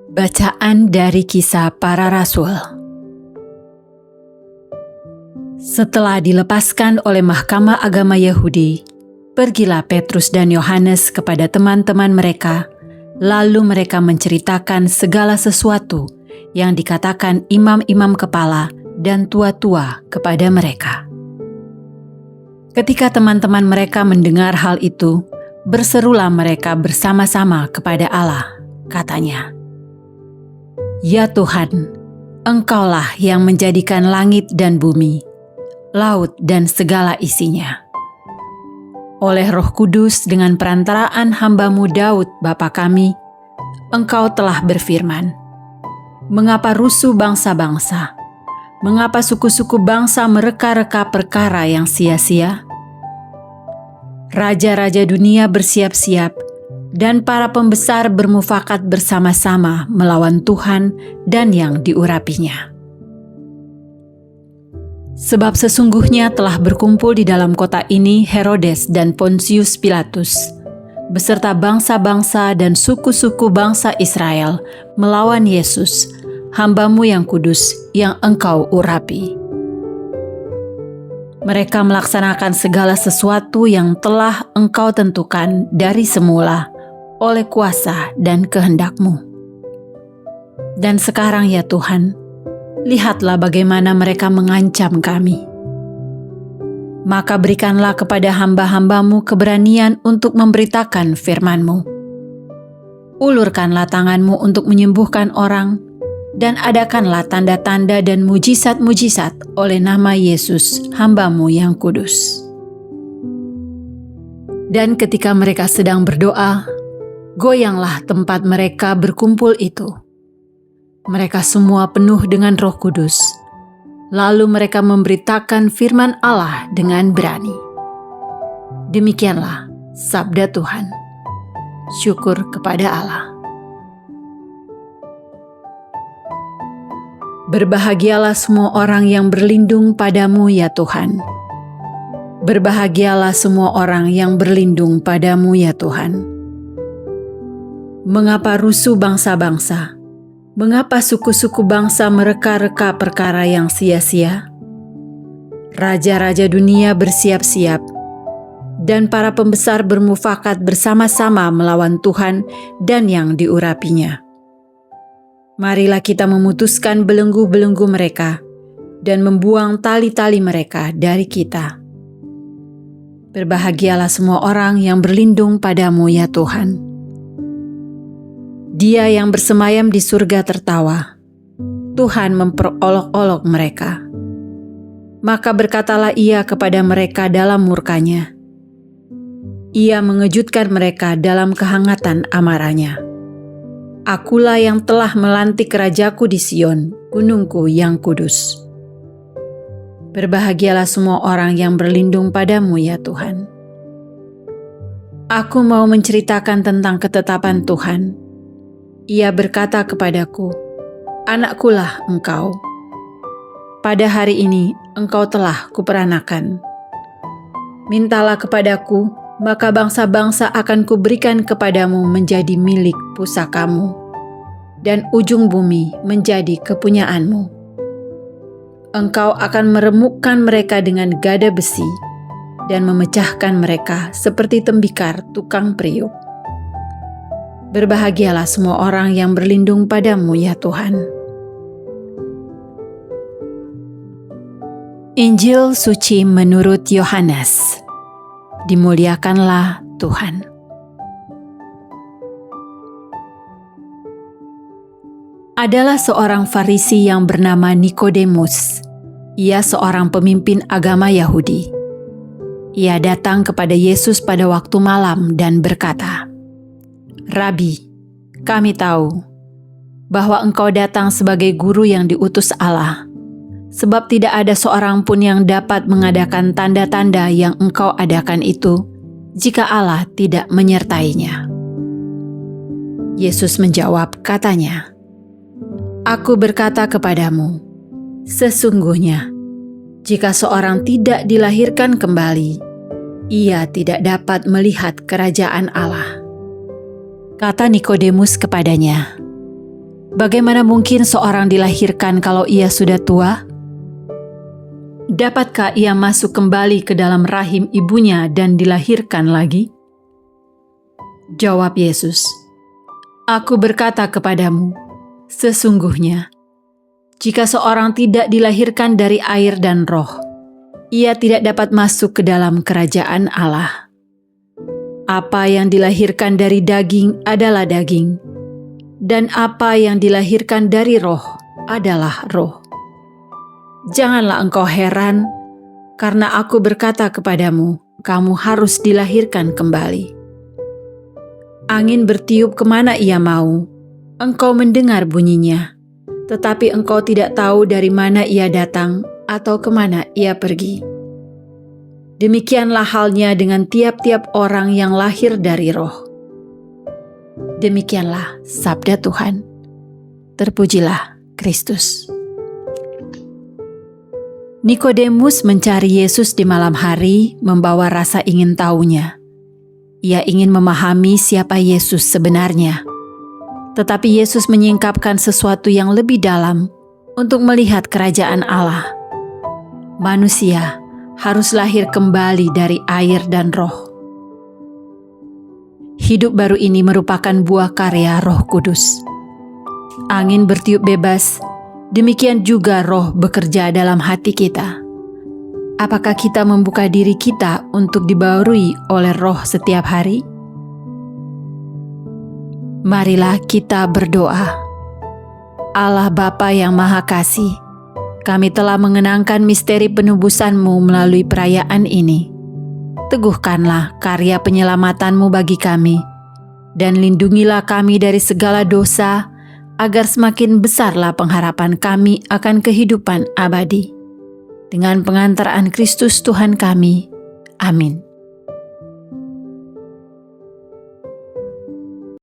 Bacaan dari Kisah Para Rasul. Setelah dilepaskan oleh Mahkamah Agama Yahudi, pergilah Petrus dan Yohanes kepada teman-teman mereka, lalu mereka menceritakan segala sesuatu yang dikatakan imam-imam kepala dan tua-tua kepada mereka. Ketika teman-teman mereka mendengar hal itu, berserulah mereka bersama-sama kepada Allah, katanya, "Ya Tuhan, Engkaulah yang menjadikan langit dan bumi, laut dan segala isinya. Oleh Roh Kudus dengan perantaraan hamba-Mu Daud Bapa kami, Engkau telah berfirman, mengapa rusuh bangsa-bangsa? Mengapa suku-suku bangsa mereka-reka perkara yang sia-sia? Raja-raja dunia bersiap-siap, dan para pembesar bermufakat bersama-sama melawan Tuhan dan yang diurapinya. Sebab sesungguhnya telah berkumpul di dalam kota ini Herodes dan Pontius Pilatus, beserta bangsa-bangsa dan suku-suku bangsa Israel melawan Yesus, hamba-Mu yang kudus yang Engkau urapi. Mereka melaksanakan segala sesuatu yang telah Engkau tentukan dari semula, oleh kuasa dan kehendak-Mu. Dan sekarang ya Tuhan, lihatlah bagaimana mereka mengancam kami. Maka berikanlah kepada hamba-hamba-Mu keberanian untuk memberitakan firman-Mu. Ulurkanlah tangan-Mu untuk menyembuhkan orang, dan adakanlah tanda-tanda dan mujizat-mujizat oleh nama Yesus, hamba-Mu yang kudus." Dan ketika mereka sedang berdoa, goyanglah tempat mereka berkumpul itu. Mereka semua penuh dengan Roh Kudus. Lalu mereka memberitakan firman Allah dengan berani. Demikianlah sabda Tuhan. Syukur kepada Allah. Berbahagialah semua orang yang berlindung padamu ya Tuhan. Berbahagialah semua orang yang berlindung padamu ya Tuhan. Mengapa rusuh bangsa-bangsa? Mengapa suku-suku bangsa mereka-reka perkara yang sia-sia? Raja-raja dunia bersiap-siap, dan para pembesar bermufakat bersama-sama melawan Tuhan dan yang diurapinya. Marilah kita memutuskan belenggu-belenggu mereka dan membuang tali-tali mereka dari kita. Berbahagialah semua orang yang berlindung padamu ya Tuhan. Dia yang bersemayam di surga tertawa. Tuhan memperolok-olok mereka. Maka berkatalah Ia kepada mereka dalam murkanya. Ia mengejutkan mereka dalam kehangatan amarahnya. Akulah yang telah melantik rajaku di Sion, gunungku yang kudus. Berbahagialah semua orang yang berlindung padamu ya Tuhan. Aku mau menceritakan tentang ketetapan Tuhan. Ia berkata kepadaku, "Anakkulah engkau. Pada hari ini engkau telah kuperanakan. Mintalah kepadaku, maka bangsa-bangsa akan kuberikan kepadamu menjadi milik pusakamu, dan ujung bumi menjadi kepunyaanmu. Engkau akan meremukkan mereka dengan gada besi, dan memecahkan mereka seperti tembikar tukang periuk. Berbahagialah semua orang yang berlindung padamu ya Tuhan." Injil Suci menurut Yohanes. Dimuliakanlah Tuhan. Adalah seorang Farisi yang bernama Nikodemus. Ia seorang pemimpin agama Yahudi. Ia datang kepada Yesus pada waktu malam dan berkata, "Rabi, kami tahu bahwa Engkau datang sebagai guru yang diutus Allah, sebab tidak ada seorang pun yang dapat mengadakan tanda-tanda yang Engkau adakan itu, jika Allah tidak menyertainya." Yesus menjawab, katanya, "Aku berkata kepadamu, sesungguhnya, jika seorang tidak dilahirkan kembali, ia tidak dapat melihat kerajaan Allah." Kata Nikodemus kepadanya, Bagaimana mungkin seorang dilahirkan kalau ia sudah tua? Dapatkah ia masuk kembali ke dalam rahim ibunya dan dilahirkan lagi? Jawab Yesus, "Aku berkata kepadamu, sesungguhnya, jika seorang tidak dilahirkan dari air dan roh, ia tidak dapat masuk ke dalam kerajaan Allah. Apa yang dilahirkan dari daging adalah daging, dan apa yang dilahirkan dari roh adalah roh. Janganlah engkau heran, karena aku berkata kepadamu, kamu harus dilahirkan kembali. Angin bertiup kemana ia mau, engkau mendengar bunyinya, tetapi engkau tidak tahu dari mana ia datang atau kemana ia pergi. Demikianlah halnya dengan tiap-tiap orang yang lahir dari roh." Demikianlah sabda Tuhan. Terpujilah Kristus. Nikodemus mencari Yesus di malam hari, membawa rasa ingin tahunya. Ia ingin memahami siapa Yesus sebenarnya. Tetapi Yesus menyingkapkan sesuatu yang lebih dalam untuk melihat kerajaan Allah. Manusia harus lahir kembali dari air dan roh. Hidup baru ini merupakan buah karya Roh Kudus. Angin bertiup bebas, demikian juga roh bekerja dalam hati kita. Apakah kita membuka diri kita untuk dibaharui oleh roh setiap hari? Marilah kita berdoa. Allah Bapa yang Maha Kasih, kami telah mengenangkan misteri penebusan-Mu melalui perayaan ini. Teguhkanlah karya penyelamatan-Mu bagi kami, dan lindungilah kami dari segala dosa, agar semakin besarlah pengharapan kami akan kehidupan abadi. Dengan pengantaraan Kristus Tuhan kami. Amin.